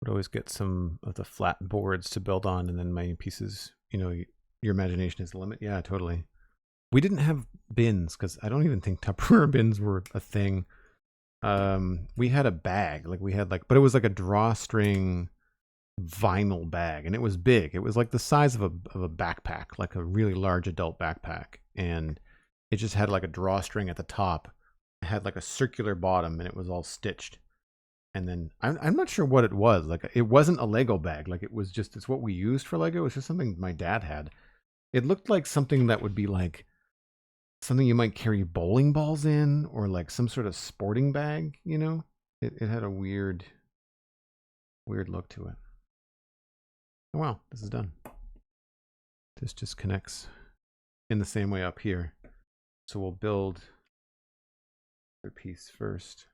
Would always get some of the flat boards to build on, and then my pieces, you know, your imagination is the limit. Yeah, totally. We didn't have bins, because I don't even think Tupperware bins were a thing. We had a bag, like we had like, but it was like a drawstring vinyl bag, and it was big. It was like the size of a backpack, like a really large adult backpack, and it just had like a drawstring at the top. It had like a circular bottom, and it was all stitched. And then I'm not sure what it was. Like, it wasn't a Lego bag. Like, it was just, it's what we used for Lego. It's just something my dad had. It looked like something that would be like something you might carry bowling balls in, or like some sort of sporting bag, you know? It had a weird look to it. Oh, wow, this is done. This just connects in the same way up here. So we'll build the piece first.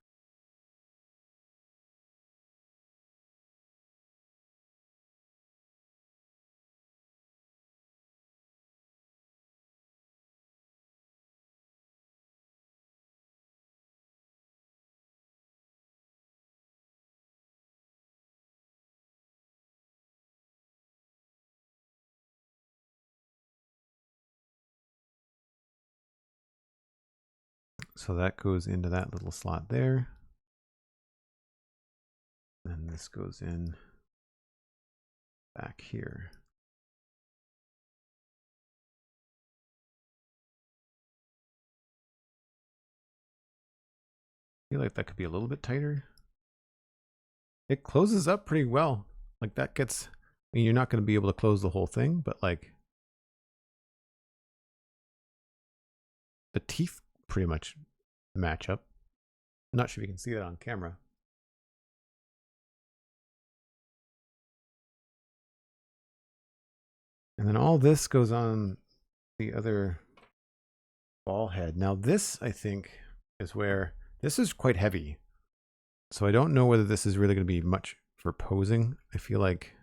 So that goes into that little slot there. And this goes in back here. I feel like that could be a little bit tighter. It closes up pretty well. Like, that gets, I mean, you're not going to be able to close the whole thing, but like the teeth pretty much match up. I'm not sure if you can see that on camera. And then all this goes on the other ball head. Now this, I think, is where, this is quite heavy. So I don't know whether this is really going to be much for posing. I feel like,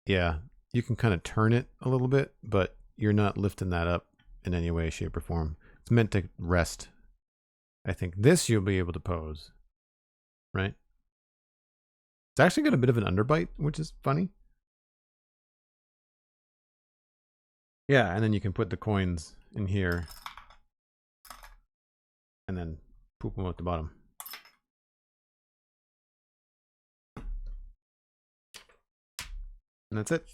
yeah, you can kind of turn it a little bit, but you're not lifting that up in any way, shape, or form. It's meant to rest. I think this you'll be able to pose, right? It's actually got a bit of an underbite, which is funny. Yeah, and then you can put the coins in here and then poop them at the bottom. And that's it.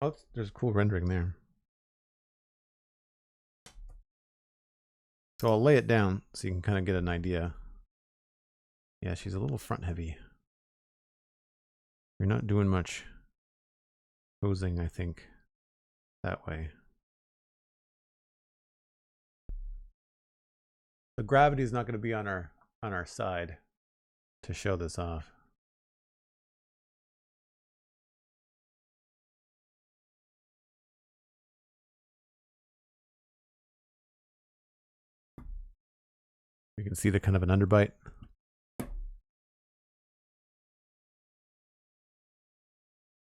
Oh, there's a cool rendering there. So I'll lay it down so you can kind of get an idea. Yeah, she's a little front heavy. You're not doing much posing, I think, that way. The gravity is not going to be on our side to show this off. You can see the kind of an underbite.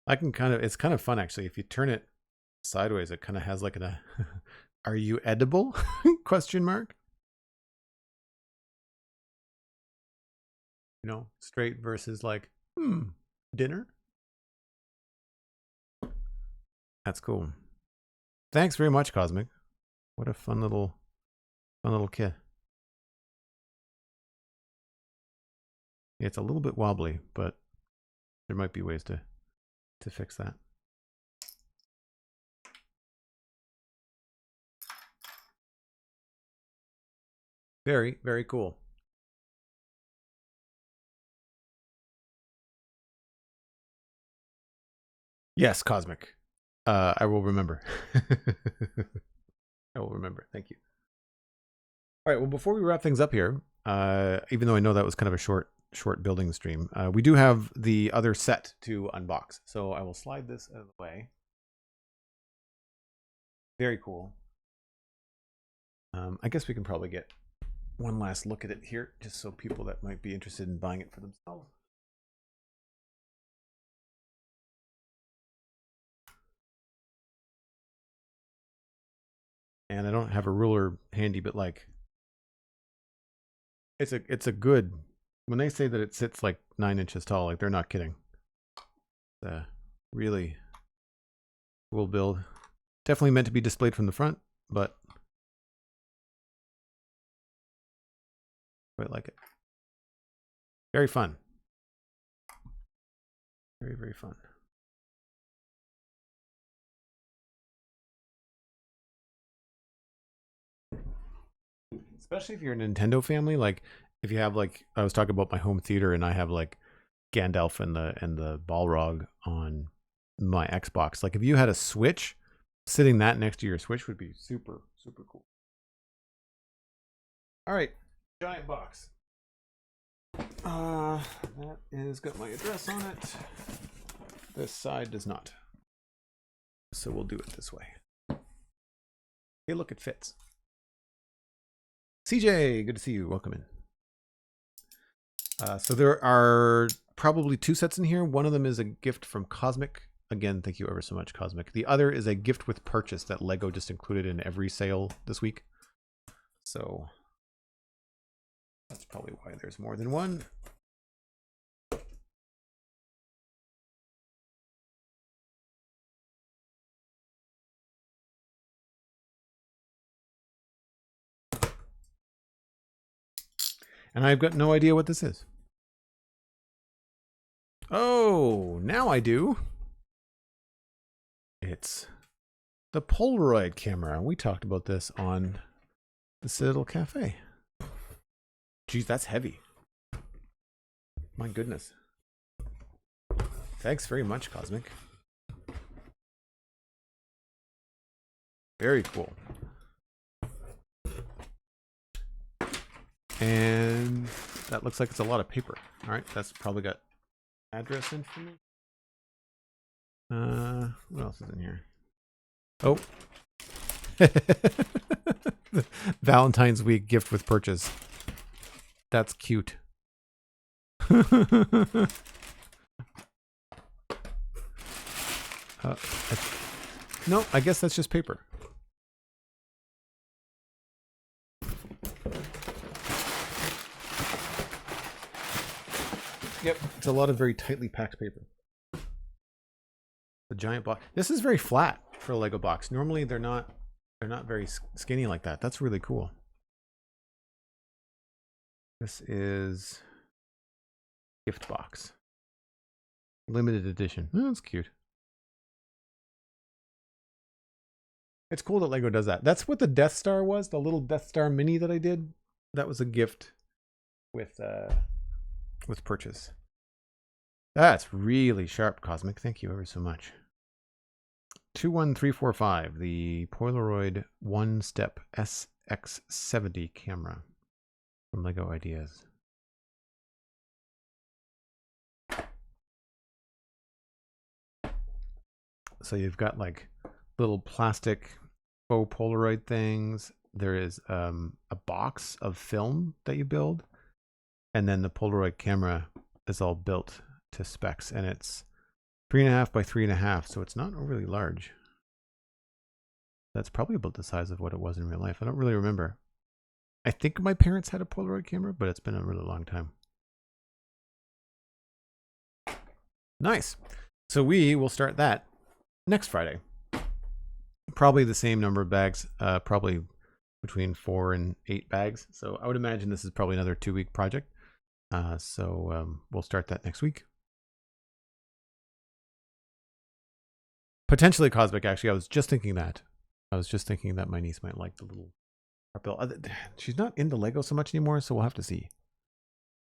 I can it's kind of fun actually. If you turn it sideways, it kind of has like a, are you edible? Question mark. You know, straight versus like, dinner. That's cool. Thanks very much, Cosmic. What a fun little kit. It's a little bit wobbly, but there might be ways to fix that. Very, very cool. Yes, Cosmic. I will remember. I will remember. Thank you. All right. Well, before we wrap things up here, even though I know that was kind of a short building stream, we do have the other set to unbox. So I will slide this out of the way. Very cool. I guess we can probably get one last look at it here, just so people that might be interested in buying it for themselves. And I don't have a ruler handy, but like, it's a good, when they say that it sits like 9 inches tall, like they're not kidding. It's a really cool build. Definitely meant to be displayed from the front, but quite like it. Very fun. Very, very fun. Especially if you're a Nintendo family, like if you have like, I was talking about my home theater and I have like Gandalf and the Balrog on my Xbox. Like if you had a Switch, sitting that next to your Switch would be super, super cool. All right, giant box. That is got my address on it. This side does not. So we'll do it this way. Hey, look, it fits. CJ, good to see you. Welcome in. So there are probably 2 sets in here. One of them is a gift from Cosmic. Again, thank you ever so much, Cosmic. The other is a gift with purchase that Lego just included in every sale this week. So that's probably why there's more than one. And I've got no idea what this is. Oh, now I do. It's the Polaroid camera. We talked about this on the Citadel Cafe. Geez, that's heavy. My goodness. Thanks very much, Cosmic. Very cool. And that looks like it's a lot of paper. All right, that's probably got address information. What else is in here? Oh. Valentine's Week gift with purchase. That's cute. No, I guess that's just paper. Yep, it's a lot of very tightly packed paper. The giant box. This is very flat for a Lego box. Normally they're not very skinny like that. That's really cool. This is gift box. Limited edition. Oh, that's cute. It's cool that Lego does that. That's what the Death Star was, the little Death Star mini that I did. That was a gift with purchase. That's really sharp, Cosmic. Thank you ever so much. 21345, the Polaroid one-step SX70 camera from Lego Ideas. So you've got like little plastic faux Polaroid things. There is a box of film that you build, and then the Polaroid camera is all built to specs, and it's 3.5 by 3.5, so it's not overly large. That's probably about the size of what it was in real life. I don't really remember. I think my parents had a Polaroid camera, but it's been a really long time. Nice. So we will start that next Friday. Probably the same number of bags, probably between 4 and 8 bags. So I would imagine this is probably another 2-week project. We'll start that next week. Potentially Cosmic, actually. I was just thinking that my niece might like the little bill. She's not into Lego so much anymore, so we'll have to see.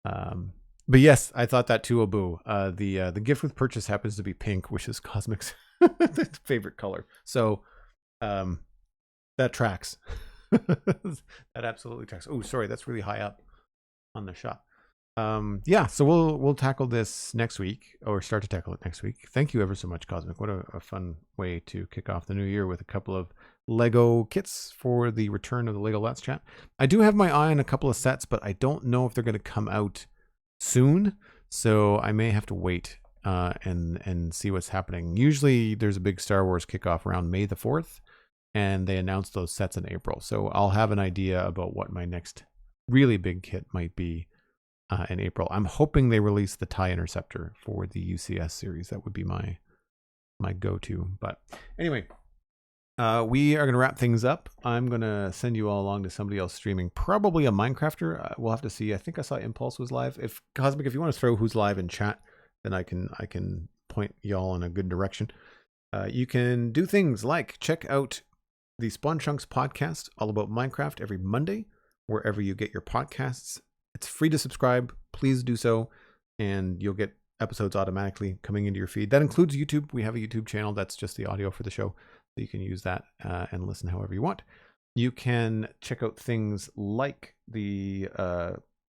But yes, I thought that too, Abu. The gift with purchase happens to be pink, which is Cosmic's favorite color. So that tracks. That absolutely tracks. Oh, sorry, that's really high up on the shot. Yeah, so we'll tackle this next week, or start to tackle it next week. Thank you ever so much, Cosmic. What a fun way to kick off the new year with a couple of Lego kits for the return of the Lego Let's Chat. I do have my eye on a couple of sets, but I don't know if they're going to come out soon, so I may have to wait and see what's happening. Usually there's a big Star Wars kickoff around May the 4th, and they announce those sets in April. So I'll have an idea about what my next really big kit might be in April. I'm hoping they release the TIE Interceptor for the UCS series. That would be my go-to. But anyway, we are going to wrap things up. I'm going to send you all along to somebody else streaming, probably a Minecrafter. We'll have to see. I think I saw Impulse was live. If Cosmic, if you want to throw who's live in chat, then I can point y'all in a good direction. You can do things like check out the Spawn Chunks podcast, all about Minecraft, every Monday, wherever you get your podcasts. It's free to subscribe. Please do so, and you'll get episodes automatically coming into your feed. That includes YouTube. We have a YouTube channel that's just the audio for the show, so you can use that and listen however you want. You can check out things like the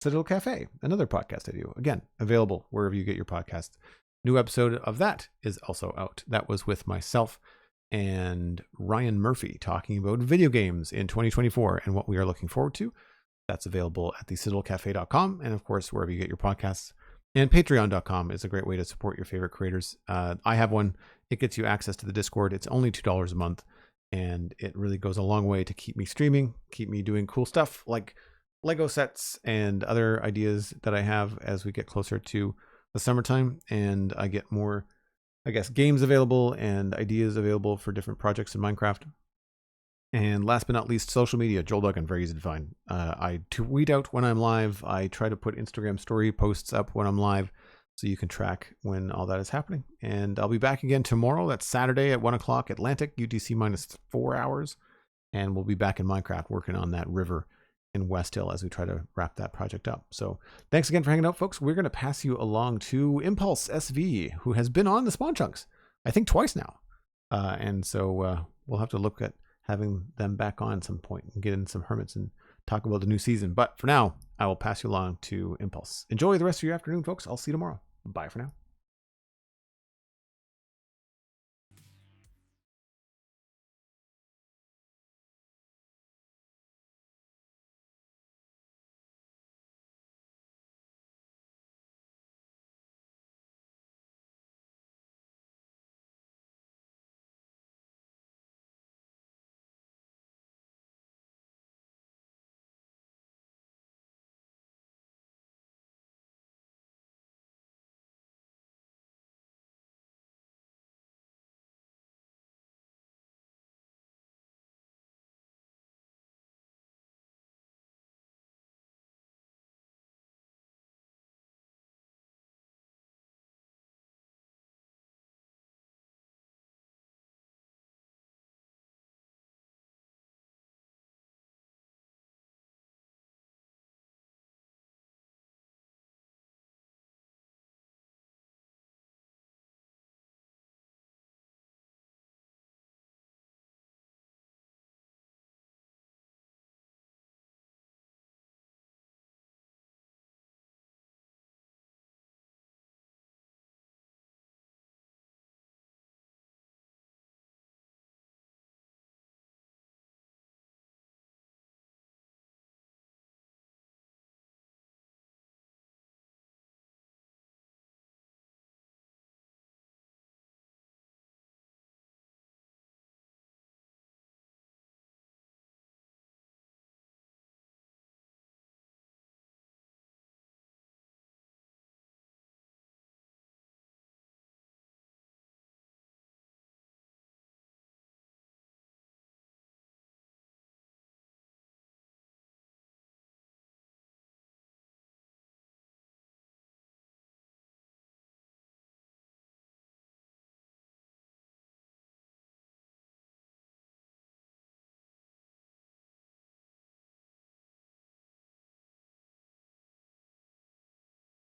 Citadel Cafe, another podcast I do. Again, available wherever you get your podcasts. New episode of that is also out. That was with myself and Ryan Murphy talking about video games in 2024 and what we are looking forward to. That's available at thecitadelcafe.com, and of course, wherever you get your podcasts. And patreon.com is a great way to support your favorite creators. I have one. It gets you access to the Discord. It's only $2 a month, and it really goes a long way to keep me streaming, keep me doing cool stuff like Lego sets and other ideas that I have as we get closer to the summertime, and I get more, I guess, games available and ideas available for different projects in Minecraft. And last but not least, social media. Joel Duggan, very easy to find. I tweet out when I'm live. I try to put Instagram story posts up when I'm live, so you can track when all that is happening. And I'll be back again tomorrow. That's Saturday at 1 o'clock Atlantic, UTC minus 4 hours. And we'll be back in Minecraft working on that river in West Hill as we try to wrap that project up. So thanks again for hanging out, folks. We're going to pass you along to Impulse SV, who has been on the Spawn Chunks, I think twice now. And so we'll have to look at having them back on at some point and get in some hermits and talk about the new season. But for now, I will pass you along to Impulse. Enjoy the rest of your afternoon, folks. I'll see you tomorrow. Bye for now.